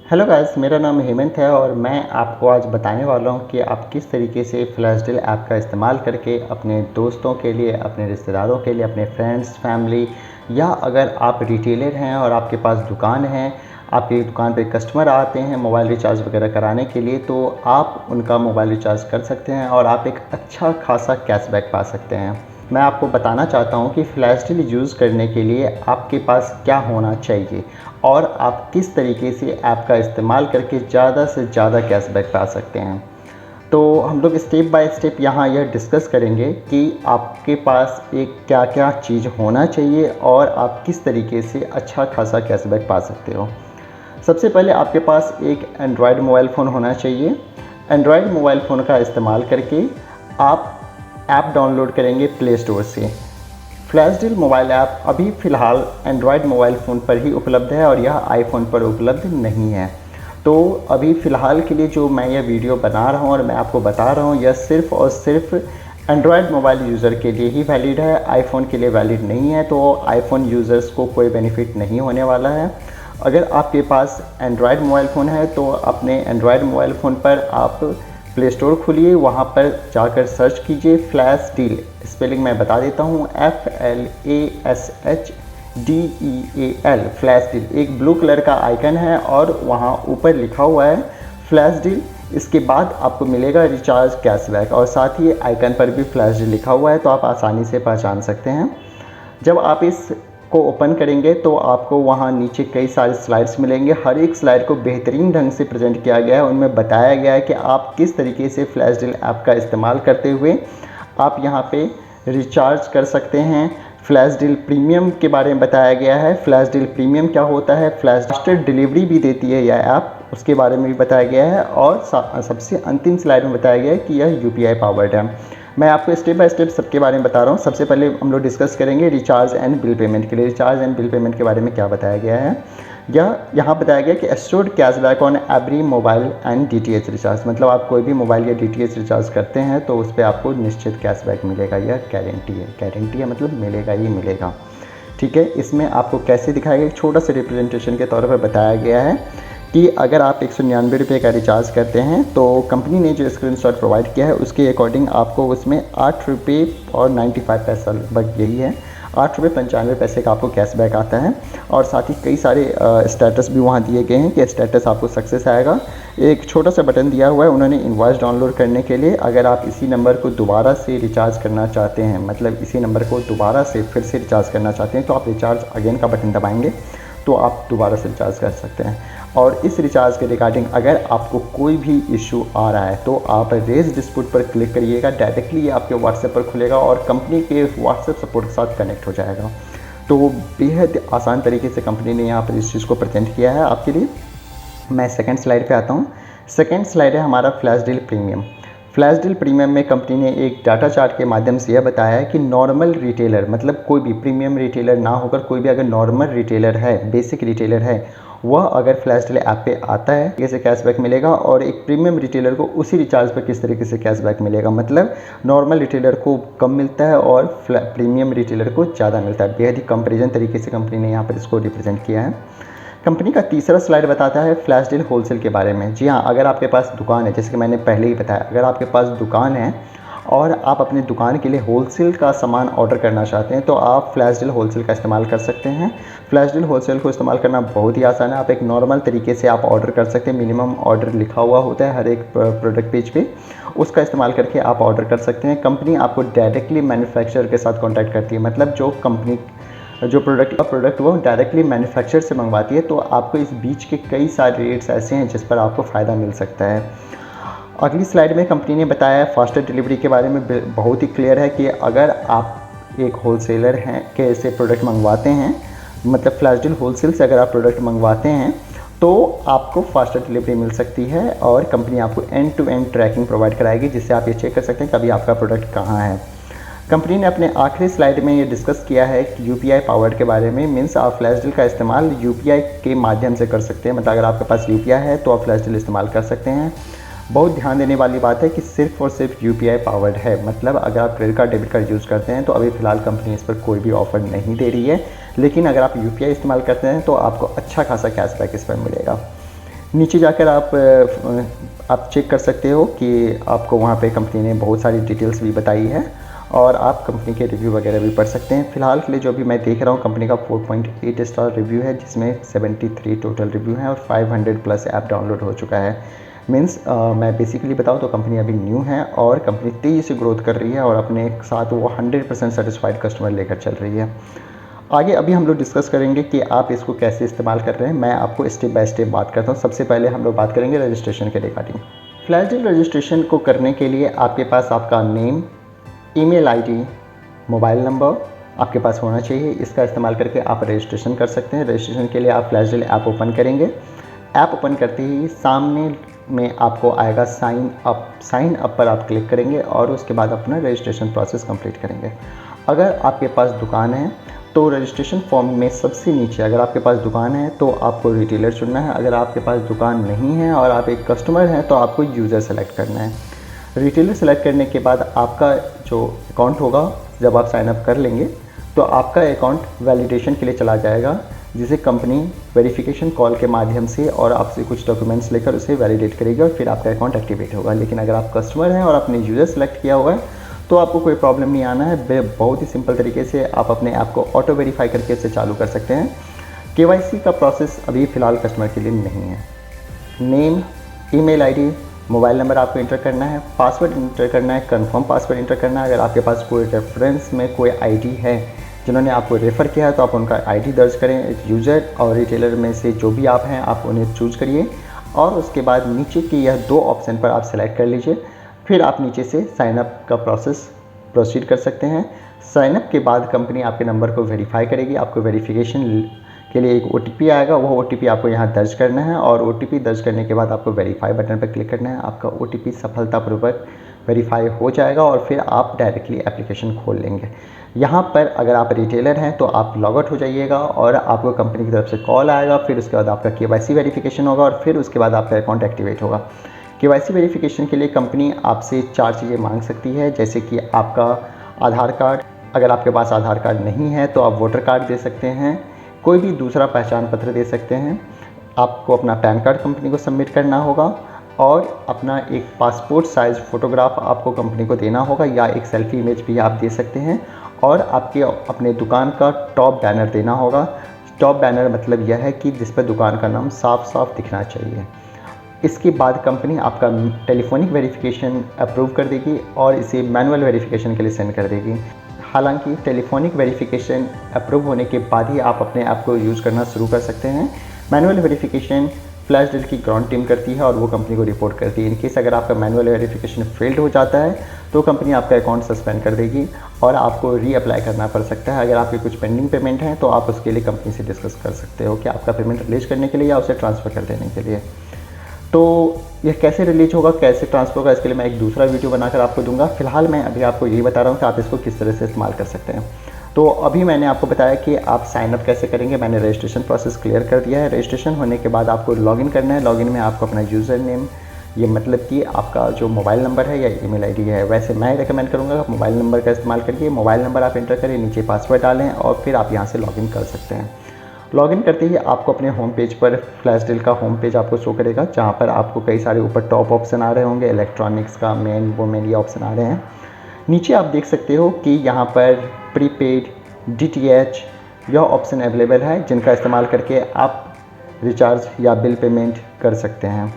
Hello guys, मेरा नाम हेमंत है और मैं आपको आज बताने वाला हूं कि आप किस तरीके से फ्लैश डील ऐप का इस्तेमाल करके अपने दोस्तों के लिए, अपने रिश्तेदारों के लिए, अपने फ्रेंड्स, फैमिली या अगर आप रिटेलर हैं और आपके पास दुकान है, आपकी दुकान पे कस्टमर आते हैं मोबाइल रिचार्ज वगैरह कराने के लिए, तो आप उनका मोबाइल रिचार्ज कर सकते हैं और आप एक अच्छा खासा कैशबैक पा सकते हैं। मैं आपको बताना चाहता हूं कि फ्लैश डील यूज़ करने के लिए आपके पास क्या होना चाहिए और आप किस तरीके से ऐप का इस्तेमाल करके ज़्यादा से ज़्यादा कैशबैक पा सकते हैं। तो हम लोग स्टेप बाय स्टेप यहाँ यह डिस्कस करेंगे कि आपके पास एक क्या-क्या चीज़ होना चाहिए और आप किस तरीके से अच्छा खासा कैशबैक पा सकते हो। सबसे पहले आपके पास एक एंड्रॉयड मोबाइल फ़ोन होना चाहिए। एंड्रॉयड मोबाइल फ़ोन का इस्तेमाल करके आप ऐप डाउनलोड करेंगे प्ले स्टोर से। फ्लैश डील मोबाइल ऐप अभी फ़िलहाल एंड्रॉयड मोबाइल फ़ोन पर ही उपलब्ध है और यह आईफोन पर उपलब्ध नहीं है। तो अभी फ़िलहाल के लिए जो मैं यह वीडियो बना रहा हूँ और मैं आपको बता रहा हूँ, यह सिर्फ़ और सिर्फ एंड्रॉयड मोबाइल यूज़र के लिए ही वैलिड है, आईफोन के लिए वैलिड नहीं है। तो आईफोन यूज़र्स को कोई बेनिफिट नहीं होने वाला है। अगर आपके पास एंड्रॉयड मोबाइल फ़ोन है तो अपने एंड्रॉयड मोबाइल फ़ोन पर आप प्ले स्टोर खोलिए, वहाँ पर जाकर सर्च कीजिए फ्लैश डील। स्पेलिंग मैं बता देता हूँ, FLASHDEAL, फ्लैश डील। एक ब्लू कलर का आइकन है और वहाँ ऊपर लिखा हुआ है फ्लैश डील। इसके बाद आपको मिलेगा रिचार्ज कैशबैक और साथ ही आइकन पर भी फ्लैश डील लिखा हुआ है, तो आप आसानी से पहचान सकते हैं। जब आप इस को ओपन करेंगे तो आपको वहाँ नीचे कई सारे स्लाइड्स मिलेंगे। हर एक स्लाइड को बेहतरीन ढंग से प्रेजेंट किया गया है। उनमें बताया गया है कि आप किस तरीके से फ्लैश डील ऐप का इस्तेमाल करते हुए आप यहाँ पे रिचार्ज कर सकते हैं। फ्लैश डील प्रीमियम के बारे में बताया गया है। फ्लैश डील प्रीमियम क्या होता है, फ्लैश डिलीवरी भी देती है यह ऐप, उसके बारे में भी बताया गया है। और सबसे अंतिम स्लाइड में बताया गया है कि यह UPI पावर्ड है। मैं आपको स्टेप बाय स्टेप सबके बारे में बता रहा हूँ। सबसे पहले हम लोग डिस्कस करेंगे रिचार्ज एंड बिल पेमेंट के लिए। रिचार्ज एंड बिल पेमेंट के बारे में क्या बताया गया है, यहाँ बताया गया कि assured cashback on every mobile and DTH recharge. मतलब आप कोई भी मोबाइल या DTH रिचार्ज करते हैं तो उस पर आपको निश्चित कैशबैक मिलेगा। यह गारंटी है, मतलब मिलेगा ही मिलेगा। ठीक है, इसमें आपको कैसे दिखाया गया, एक छोटा सा रिप्रेजेंटेशन के तौर पर बताया गया है कि अगर आप 199 रुपये का रिचार्ज करते हैं तो कंपनी ने जो स्क्रीनशॉट प्रोवाइड किया है उसके अकॉर्डिंग आपको उसमें 8 रुपये और 95 पैसा लगभग यही है, 8 रुपये 95 पैसे का आपको कैशबैक आता है। और साथ ही कई सारे स्टेटस भी वहाँ दिए गए हैं कि स्टेटस आपको सक्सेस आएगा। एक छोटा सा बटन दिया हुआ है उन्होंने इनवॉइस डाउनलोड करने के लिए। अगर आप इसी नंबर को दोबारा से रिचार्ज करना चाहते हैं, मतलब इसी नंबर को दोबारा से फिर से रिचार्ज करना चाहते हैं, तो आप रिचार्ज अगेन का बटन दबाएंगे तो आप दोबारा से रिचार्ज कर सकते हैं। और इस रिचार्ज के रिगार्डिंग अगर आपको कोई भी इशू आ रहा है तो आप रेज डिस्प्यूट पर क्लिक करिएगा, डायरेक्टली ये आपके व्हाट्सएप पर खुलेगा और कंपनी के व्हाट्सएप सपोर्ट के साथ कनेक्ट हो जाएगा। तो बेहद आसान तरीके से कंपनी ने यहाँ पर इस चीज़ को प्रेजेंट किया है आपके लिए। मैं सेकंड स्लाइड पे आता हूँ। सेकंड स्लाइड है हमारा flash deal premium. Flash deal premium में कंपनी ने एक डाटा चार्ट के माध्यम से यह बताया है कि नॉर्मल रिटेलर, मतलब कोई भी प्रीमियम रिटेलर ना होकर कोई भी अगर नॉर्मल रिटेलर है, बेसिक रिटेलर है, वह अगर फ्लैश डील ऐप पे आता है कैसे कैशबैक मिलेगा और एक प्रीमियम रिटेलर को उसी रिचार्ज पर किस तरीके से कैशबैक मिलेगा। मतलब नॉर्मल रिटेलर को कम मिलता है और प्रीमियम रिटेलर को ज़्यादा मिलता है। बेहद ही कंपेरिजन तरीके से कंपनी ने यहाँ पर इसको रिप्रेजेंट किया है। कंपनी का तीसरा स्लाइड बताता है फ्लैश डील होलसेल के बारे में। जी हाँ, अगर आपके पास दुकान है, जैसे कि मैंने पहले ही बताया, अगर आपके पास दुकान है और आप अपने दुकान के लिए होलसेल का सामान ऑर्डर करना चाहते हैं तो आप फ्लैश डील होलसेल का इस्तेमाल कर सकते हैं। फ्लैश डील होलसेल को इस्तेमाल करना बहुत ही आसान है। आप एक नॉर्मल तरीके से आप ऑर्डर कर सकते हैं। मिनिमम ऑर्डर लिखा हुआ होता है हर एक प्रोडक्ट पेज पे, उसका इस्तेमाल करके आप ऑर्डर कर सकते हैं। कंपनी आपको डायरेक्टली मैन्युफैक्चरर के साथ कॉन्टैक्ट करती है, मतलब जो प्रोडक्ट वो डायरेक्टली मैन्युफैक्चर से मंगवाती है। तो आपको इस बीच के कई सारे रेट्स ऐसे हैं जिस पर आपको फ़ायदा मिल सकता है। अगली स्लाइड में कंपनी ने बताया है फास्टर डिलीवरी के बारे में। बहुत ही क्लियर है कि अगर आप एक होलसेलर हैं के ऐसे प्रोडक्ट मंगवाते हैं, मतलब फ्लैश डील होलसेल से अगर आप प्रोडक्ट मंगवाते हैं तो आपको फास्टर डिलीवरी मिल सकती है और कंपनी आपको end to end tracking provide कराएगी, जिससे आप ये चेक कर सकते हैं कभी आपका प्रोडक्ट कहाँ है। कंपनी ने अपने आखिरी स्लाइड में ये डिस्कस किया है कि UPI पावर्ड के बारे में। मीन्स आप फ्लैश डील का इस्तेमाल UPI के माध्यम से कर सकते हैं। मतलब अगर आपके पास UPI है तो आप फ्लैश डील इस्तेमाल कर सकते हैं। बहुत ध्यान देने वाली बात है कि सिर्फ और सिर्फ UPI पावर्ड है। मतलब अगर आप credit card, debit card use करते हैं तो अभी फ़िलहाल कंपनी इस पर कोई भी ऑफ़र नहीं दे रही है। लेकिन अगर आप UPI इस्तेमाल करते हैं तो आपको अच्छा खासा कैशबैक इस पर मिलेगा। नीचे जाकर आप चेक कर सकते हो कि आपको वहाँ पे कंपनी ने बहुत सारी डिटेल्स भी बताई है और आप कंपनी के रिव्यू वगैरह भी पढ़ सकते हैं। फ़िलहाल के लिए जो भी मैं देख रहा हूँ कंपनी का 4.8 स्टार रिव्यू है, जिसमें 73 टोटल रिव्यू हैं और 500 प्लस ऐप डाउनलोड हो चुका है। मीन्स मैं बेसिकली बताऊँ तो कंपनी अभी न्यू है और कंपनी तेज़ी से ग्रोथ कर रही है और अपने साथ वो 100% सेटिस्फाइड कस्टमर लेकर चल रही है। आगे अभी हम लोग डिस्कस करेंगे कि आप इसको कैसे इस्तेमाल कर रहे हैं। मैं आपको स्टेप बाय स्टेप बात करता हूँ। सबसे पहले हम लोग बात करेंगे रजिस्ट्रेशन के रिगार्डिंग। फ्लैश डील रजिस्ट्रेशन को करने के लिए आपके पास आपका name, email ID, mobile number आपके पास होना चाहिए। इसका इस्तेमाल करके आप रजिस्ट्रेशन कर सकते हैं। रजिस्ट्रेशन के लिए आप फ्लैश डील ऐप ओपन करेंगे। ऐप ओपन करते ही सामने में आपको आएगा साइन अप। साइन अप पर आप क्लिक करेंगे और उसके बाद अपना रजिस्ट्रेशन प्रोसेस कंप्लीट करेंगे। अगर आपके पास दुकान है तो रजिस्ट्रेशन फॉर्म में सबसे नीचे अगर आपके पास दुकान है तो आपको रिटेलर चुनना है। अगर आपके पास दुकान नहीं है और आप एक कस्टमर हैं तो आपको यूज़र सेलेक्ट करना है। रिटेलर सेलेक्ट करने के बाद आपका जो अकाउंट होगा, जब आप साइन अप कर लेंगे तो आपका अकाउंट वैलिडेशन के लिए चला जाएगा, जिसे कंपनी वेरिफिकेशन कॉल के माध्यम से और आपसे कुछ डॉक्यूमेंट्स लेकर उसे वैलिडेट करेगी और फिर आपका अकाउंट एक्टिवेट होगा। लेकिन अगर आप कस्टमर हैं और आपने यूज़र सेलेक्ट किया हुआ है तो आपको कोई प्रॉब्लम नहीं आना है। बहुत ही सिंपल तरीके से आप अपने ऐप को ऑटो वेरीफाई करके इसे चालू कर सकते हैं। KYC का प्रोसेस अभी फ़िलहाल कस्टमर के लिए नहीं है। Name, email ID, mobile number आपको इंटर करना है, पासवर्ड इंटर करना है, कंफर्म पासवर्ड इंटर करना है। अगर आपके पास कोई रेफरेंस में कोई आईडी है जिन्होंने आपको रेफ़र किया है तो आप उनका आईडी दर्ज करें। यूज़र और रिटेलर में से जो भी आप हैं आप उन्हें चूज़ करिए और उसके बाद नीचे की यह 2 ऑप्शन पर आप सेलेक्ट कर लीजिए। फिर आप नीचे से साइन अप का प्रोसीड कर सकते हैं। साइन अप के बाद कंपनी आपके नंबर को वेरीफाई करेगी। आपको वेरिफिकेशन के लिए एक OTP आएगा, वो OTP आपको यहाँ दर्ज करना है और OTP दर्ज करने के बाद आपको वेरीफाई बटन पर क्लिक करना है। आपका OTP सफलतापूर्वक वेरीफाई हो जाएगा और फिर आप डायरेक्टली एप्लीकेशन खोल लेंगे। यहाँ पर अगर आप रिटेलर हैं तो आप लॉग आउट हो जाइएगा और आपको कंपनी की तरफ से कॉल आएगा। फिर उसके बाद आपका KYC वेरिफिकेशन होगा और फिर उसके बाद आपका अकाउंट एक्टिवेट होगा। KYC वेरिफिकेशन के लिए कंपनी आपसे 4 चीज़ें मांग सकती है, जैसे कि आपका आधार कार्ड। अगर आपके पास आधार कार्ड नहीं है तो आप वोटर कार्ड दे सकते हैं, कोई भी दूसरा पहचान पत्र दे सकते हैं। आपको अपना पैन कार्ड कंपनी को सबमिट करना होगा और अपना एक पासपोर्ट साइज़ फ़ोटोग्राफ आपको कंपनी को देना होगा या एक सेल्फी इमेज भी आप दे सकते हैं और आपके अपने दुकान का टॉप बैनर देना होगा। टॉप बैनर मतलब यह है कि जिस पर दुकान का नाम साफ साफ दिखना चाहिए। इसके बाद कंपनी आपका टेलीफोनिक वेरिफिकेशन अप्रूव कर देगी और इसे मैनुअल वेरिफिकेशन के लिए सेंड कर देगी। हालांकि टेलीफोनिक वेरिफिकेशन अप्रूव होने के बाद ही आप अपने ऐप को यूज़ करना शुरू कर सकते हैं। मैनुअल वेरिफिकेशन फ्लैश डील की ग्राउंड टीम करती है और वो कंपनी को रिपोर्ट करती है। इनकेस अगर आपका मैनुअल वेरिफिकेशन फेल्ड हो जाता है तो कंपनी आपका अकाउंट सस्पेंड कर देगी और आपको रीअप्लाई करना पड़ सकता है। अगर आपके कुछ पेंडिंग पेमेंट हैं तो आप उसके लिए कंपनी से डिस्कस कर सकते हो कि आपका पेमेंट रिलीज करने के लिए या उसे ट्रांसफ़र कर देने के लिए। तो यह कैसे रिलीज होगा, कैसे ट्रांसफ़र होगा, इसके लिए मैं एक दूसरा वीडियो बनाकर आपको दूंगा। फिलहाल मैं अभी आपको यही बता रहा हूँ कि आप इसको किस तरह से इस्तेमाल कर सकते हैं। तो अभी मैंने आपको बताया कि आप साइन अप कैसे करेंगे। मैंने रजिस्ट्रेशन प्रोसेस क्लियर कर दिया है। रजिस्ट्रेशन होने के बाद आपको लॉगिन करना है। लॉगिन में आपको अपना यूज़र नेम, ये मतलब कि आपका जो मोबाइल नंबर है या ईमेल आईडी है, वैसे मैं रिकमेंड करूँगा आप मोबाइल नंबर का इस्तेमाल करिए। मोबाइल नंबर आप इंटर करें, नीचे पासवर्ड डालें और फिर आप यहाँ से लॉगिन कर सकते हैं। लॉगिन करते ही आपको अपने होम पेज पर फ्लैश डील का होम पेज आपको शो करेगा, जहाँ पर आपको कई सारे ऊपर टॉप ऑप्शन आ रहे होंगे। इलेक्ट्रॉनिक्स का, मेन, वुमेन, ये ऑप्शन आ रहे हैं। नीचे आप देख सकते हो कि यहाँ पर प्रीपेड, DTH यह ऑप्शन अवेलेबल है, जिनका इस्तेमाल करके आप रिचार्ज या बिल पेमेंट कर सकते हैं।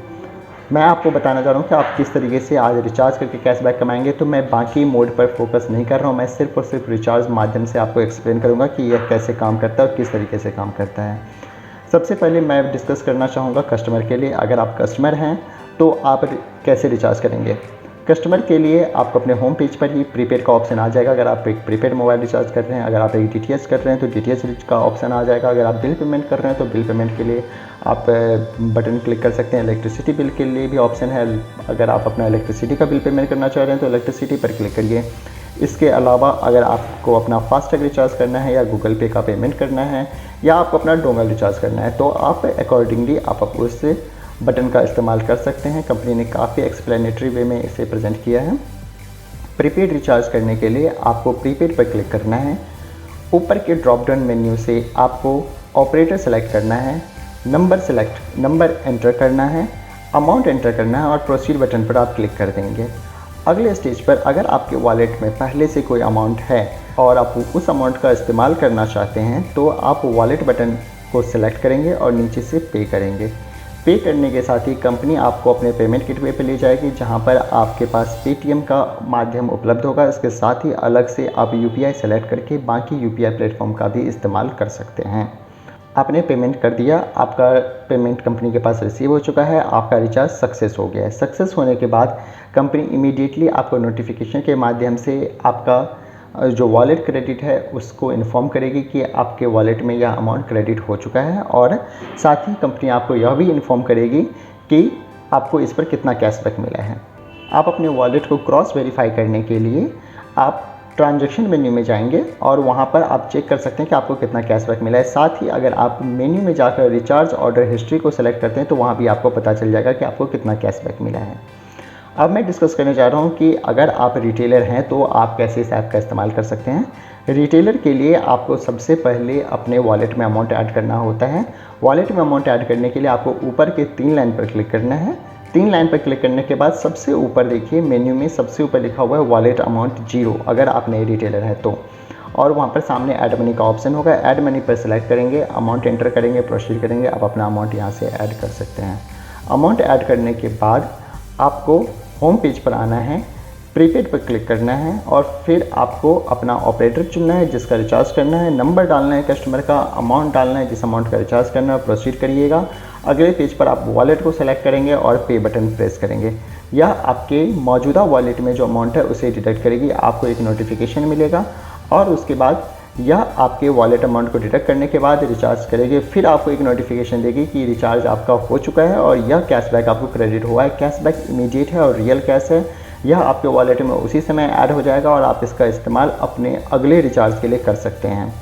मैं आपको बताना चाह रहा हूँ कि आप किस तरीके से आज रिचार्ज करके कैशबैक कमाएंगे। तो मैं बाकी मोड पर फोकस नहीं कर रहा हूँ, मैं सिर्फ और सिर्फ रिचार्ज माध्यम से आपको एक्सप्लेन करूँगा कि यह कैसे काम करता है और किस तरीके से काम करता है। सबसे पहले मैं डिस्कस करना चाहूँगा कस्टमर के लिए। अगर आप कस्टमर हैं तो आप कैसे रिचार्ज करेंगे। कस्टमर के लिए आपको अपने होम पेज पर ही प्रीपेड का ऑप्शन आ जाएगा। अगर आप एक प्रीपेड मोबाइल रिचार्ज कर रहे हैं, अगर आप एक DTH कर रहे हैं तो DTH का ऑप्शन आ जाएगा। अगर आप बिल पेमेंट कर रहे हैं तो बिल पेमेंट के लिए आप बटन क्लिक कर सकते हैं। इलेक्ट्रिसिटी बिल के लिए भी ऑप्शन है। अगर आप अपना इलेक्ट्रिसिटी का बिल पेमेंट करना चाह रहे हैं तो इलेक्ट्रिसिटी पर क्लिक करिए। इसके अलावा अगर आपको अपना फास्टैग रिचार्ज करना है या गूगल पे का पेमेंट करना है या आपको अपना डोंगल रिचार्ज करना है तो आप अकॉर्डिंगली आप उससे बटन का इस्तेमाल कर सकते हैं। कंपनी ने काफ़ी एक्सप्लेनेटरी वे में इसे प्रेजेंट किया है। प्रीपेड रिचार्ज करने के लिए आपको प्रीपेड पर क्लिक करना है। ऊपर के ड्रॉप डाउन मेन्यू से आपको ऑपरेटर सेलेक्ट करना है। नंबर एंटर करना है, अमाउंट एंटर करना है और प्रोसीड बटन पर आप क्लिक कर देंगे। अगले स्टेज पर अगर आपके वॉलेट में पहले से कोई अमाउंट है और आप उस अमाउंट का इस्तेमाल करना चाहते हैं तो आप वॉलेट बटन को सिलेक्ट करेंगे और नीचे से पे करेंगे। पे करने के साथ ही कंपनी आपको अपने पेमेंट गेटवे पे ले जाएगी, जहां पर आपके पास पेटीएम का माध्यम उपलब्ध होगा। इसके साथ ही अलग से आप यूपीआई सेलेक्ट करके बाकी यूपीआई प्लेटफॉर्म का भी इस्तेमाल कर सकते हैं। आपने पेमेंट कर दिया, आपका पेमेंट कंपनी के पास रिसीव हो चुका है, आपका रिचार्ज सक्सेस हो गया है। सक्सेस होने के बाद कंपनी इमीडिएटली आपको नोटिफिकेशन के माध्यम से आपका जो वॉलेट क्रेडिट है उसको इन्फॉर्म करेगी कि आपके वॉलेट में यह अमाउंट क्रेडिट हो चुका है, और साथ ही कंपनी आपको यह भी इन्फॉर्म करेगी कि आपको इस पर कितना कैशबैक मिला है। आप अपने वॉलेट को क्रॉस वेरीफाई करने के लिए आप ट्रांजैक्शन मेन्यू में जाएंगे और वहां पर आप चेक कर सकते हैं कि आपको कितना कैशबैक मिला है। साथ ही अगर आप मेन्यू में जाकर रिचार्ज ऑर्डर हिस्ट्री को सेलेक्ट करते हैं तो वहां भी आपको पता चल जाएगा कि आपको कितना कैशबैक मिला है। अब मैं डिस्कस करने जा रहा हूं कि अगर आप रिटेलर हैं तो आप कैसे इस ऐप का इस्तेमाल कर सकते हैं। रिटेलर के लिए आपको सबसे पहले अपने वॉलेट में अमाउंट ऐड करना होता है। वॉलेट में अमाउंट ऐड करने के लिए आपको ऊपर के 3 लाइन पर क्लिक करना है। 3 लाइन पर क्लिक करने के बाद सबसे ऊपर देखिए मेन्यू में सबसे ऊपर लिखा हुआ है वॉलेट अमाउंट 0 अगर आप नए रिटेलर हैं तो, और वहाँ पर सामने ऐड मनी का ऑप्शन होगा। ऐड मनी पर सेलेक्ट करेंगे, अमाउंट एंटर करेंगे, प्रोसीड करेंगे। आप अपना अमाउंट यहाँ से ऐड कर सकते हैं। अमाउंट ऐड करने के बाद आपको होम पेज पर आना है, प्रीपेड पर क्लिक करना है और फिर आपको अपना ऑपरेटर चुनना है जिसका रिचार्ज करना है, नंबर डालना है कस्टमर का, अमाउंट डालना है जिस अमाउंट का रिचार्ज करना है, प्रोसीड करिएगा। अगले पेज पर आप वॉलेट को सेलेक्ट करेंगे और पे बटन प्रेस करेंगे। यह आपके मौजूदा वॉलेट में जो अमाउंट है उसे डिटेक्ट करेगी, आपको एक नोटिफिकेशन मिलेगा और उसके बाद यह आपके वॉलेट अमाउंट को डिटेक्ट करने के बाद रिचार्ज करेगी। फिर आपको एक नोटिफिकेशन देगी कि रिचार्ज आपका हो चुका है और यह कैशबैक आपको क्रेडिट हुआ है। कैशबैक इमीडिएट है और रियल कैश है। यह आपके वॉलेट में उसी समय ऐड हो जाएगा और आप इसका इस्तेमाल अपने अगले रिचार्ज के लिए कर सकते हैं।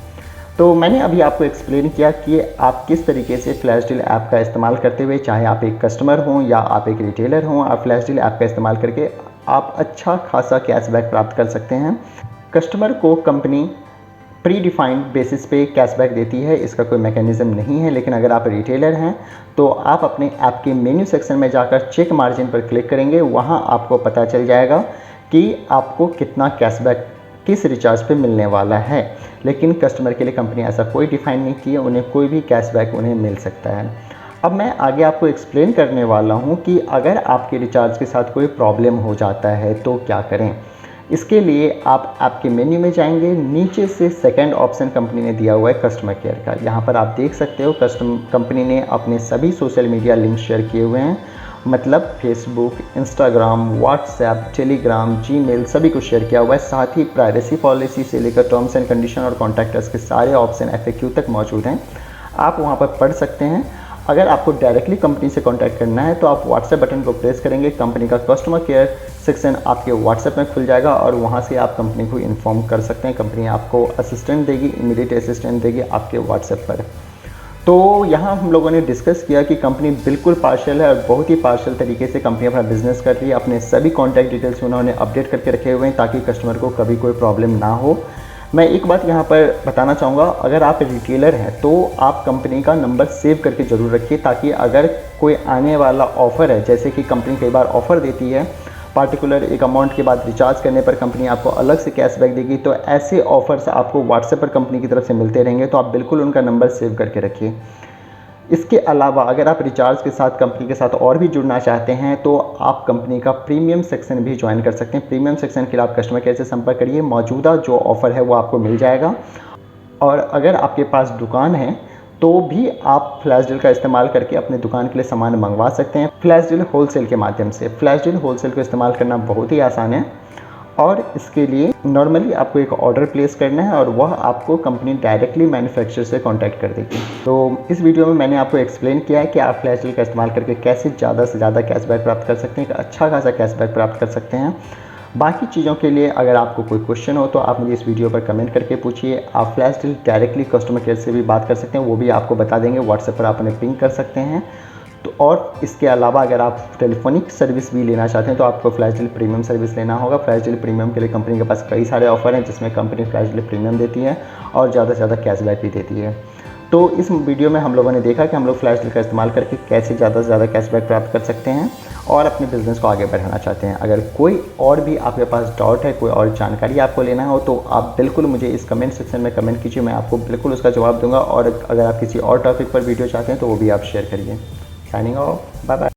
तो मैंने अभी आपको एक्सप्लेन किया कि आप किस तरीके से फ्लैश डील ऐप का इस्तेमाल करते हुए, चाहे आप एक कस्टमर हों या आप एक रिटेलर हों, आप फ्लैश डील ऐप का इस्तेमाल करके आप अच्छा खासा कैशबैक प्राप्त कर सकते हैं। कस्टमर को कंपनी प्री डिफाइंड बेसिस पे कैशबैक देती है, इसका कोई मैकेनिज़्म नहीं है। लेकिन अगर आप रिटेलर हैं तो आप अपने ऐप के मेन्यू सेक्शन में जाकर चेक मार्जिन पर क्लिक करेंगे, वहां आपको पता चल जाएगा कि आपको कितना कैशबैक किस रिचार्ज पे मिलने वाला है। लेकिन कस्टमर के लिए कंपनी ऐसा कोई डिफाइन नहीं किया, उन्हें कोई भी कैशबैक उन्हें मिल सकता है। अब मैं आगे आपको एक्सप्लेन करने वाला हूँ कि अगर आपके रिचार्ज के साथ कोई प्रॉब्लम हो जाता है तो क्या करें। इसके लिए आप आपके मेन्यू में जाएंगे, नीचे से सेकंड ऑप्शन कंपनी ने दिया हुआ है कस्टमर केयर का। यहाँ पर आप देख सकते हो कंपनी ने अपने सभी सोशल मीडिया लिंक शेयर किए हुए हैं, मतलब Facebook, Instagram, WhatsApp, Telegram, Gmail सभी कुछ शेयर किया हुआ है। साथ ही प्राइवेसी पॉलिसी से लेकर टर्म्स एंड कंडीशन और कॉन्टैक्ट के सारे ऑप्शन FAQ तक मौजूद हैं, आप वहाँ पर पढ़ सकते हैं। अगर आपको डायरेक्टली कंपनी से कांटेक्ट करना है तो आप व्हाट्सएप बटन को प्रेस करेंगे, कंपनी का कस्टमर केयर सेक्शन आपके व्हाट्सएप में खुल जाएगा और वहां से आप कंपनी को इन्फॉर्म कर सकते हैं। कंपनी आपको असिस्टेंट देगी, इमीडिएट असिस्टेंट देगी आपके व्हाट्सएप पर। तो यहाँ हम लोगों ने डिस्कस किया कि कंपनी बिल्कुल पार्शियल है और बहुत ही पार्शियल तरीके से कंपनी अपना बिजनेस कर रही है। अपने सभी कॉन्टैक्ट डिटेल्स उन्होंने अपडेट करके रखे हुए हैं ताकि कस्टमर को कभी कोई प्रॉब्लम ना हो। मैं एक बात यहाँ पर बताना चाहूँगा, अगर आप रिटेलर हैं तो आप कंपनी का नंबर सेव करके ज़रूर रखिए, ताकि अगर कोई आने वाला ऑफ़र है, जैसे कि कंपनी कई बार ऑफ़र देती है पार्टिकुलर एक अमाउंट के बाद रिचार्ज करने पर कंपनी आपको अलग से कैशबैक देगी, तो ऐसे ऑफ़र्स आपको व्हाट्सएप पर कंपनी की तरफ से मिलते रहेंगे, तो आप बिल्कुल उनका नंबर सेव करके रखिए। इसके अलावा अगर आप रिचार्ज के साथ कंपनी के साथ और भी जुड़ना चाहते हैं तो आप कंपनी का प्रीमियम सेक्शन भी ज्वाइन कर सकते हैं। प्रीमियम सेक्शन के लिए आप कस्टमर केयर से संपर्क करिए, मौजूदा जो ऑफ़र है वो आपको मिल जाएगा। और अगर आपके पास दुकान है तो भी आप फ्लैश डील का इस्तेमाल करके अपने दुकान के लिए सामान मंगवा सकते हैं फ्लैश डील होलसेल के माध्यम से। फ्लैश डील होलसेल को इस्तेमाल करना बहुत ही आसान है और इसके लिए नॉर्मली आपको एक ऑर्डर प्लेस करना है और वह आपको कंपनी डायरेक्टली मैन्युफैक्चरर से कांटेक्ट कर देगी। तो इस वीडियो में मैंने आपको एक्सप्लेन किया है कि आप फ्लैश डील का इस्तेमाल करके कैसे ज़्यादा से ज़्यादा कैशबैक प्राप्त कर सकते हैं, एक अच्छा खासा कैशबैक प्राप्त कर सकते हैं। बाकी चीज़ों के लिए अगर आपको कोई क्वेश्चन हो तो आप मुझे इस वीडियो पर कमेंट करके पूछिए। आप flash deal directly customer care से भी बात कर सकते हैं, वो भी आपको बता देंगे, व्हाट्सएप पर आप उन्हें पिंग कर सकते हैं। तो और इसके अलावा अगर आप टेलीफोनिक सर्विस भी लेना चाहते हैं तो आपको फ्लैश डील प्रीमियम सर्विस लेना होगा। फ्लैश डील प्रीमियम के लिए कंपनी के पास कई सारे ऑफर हैं जिसमें कंपनी फ्लैश डील प्रीमियम देती है और ज़्यादा से ज़्यादा कैशबैक भी देती है। तो इस वीडियो में हम लोगों ने देखा कि हम लोग फ्लैश डील का इस्तेमाल करके कैसे ज़्यादा से ज़्यादा कैशबैक प्राप्त कर सकते हैं और अपने बिज़नेस को आगे बढ़ाना चाहते हैं। अगर कोई और भी आपके पास डाउट है, कोई और जानकारी आपको लेना हो, तो आप बिल्कुल मुझे इस कमेंट सेक्शन में कमेंट कीजिए, मैं आपको बिल्कुल उसका जवाब दूंगा। और अगर आप किसी और टॉपिक पर वीडियो चाहते हैं तो वो भी आप शेयर करिए। Signing off, bye bye.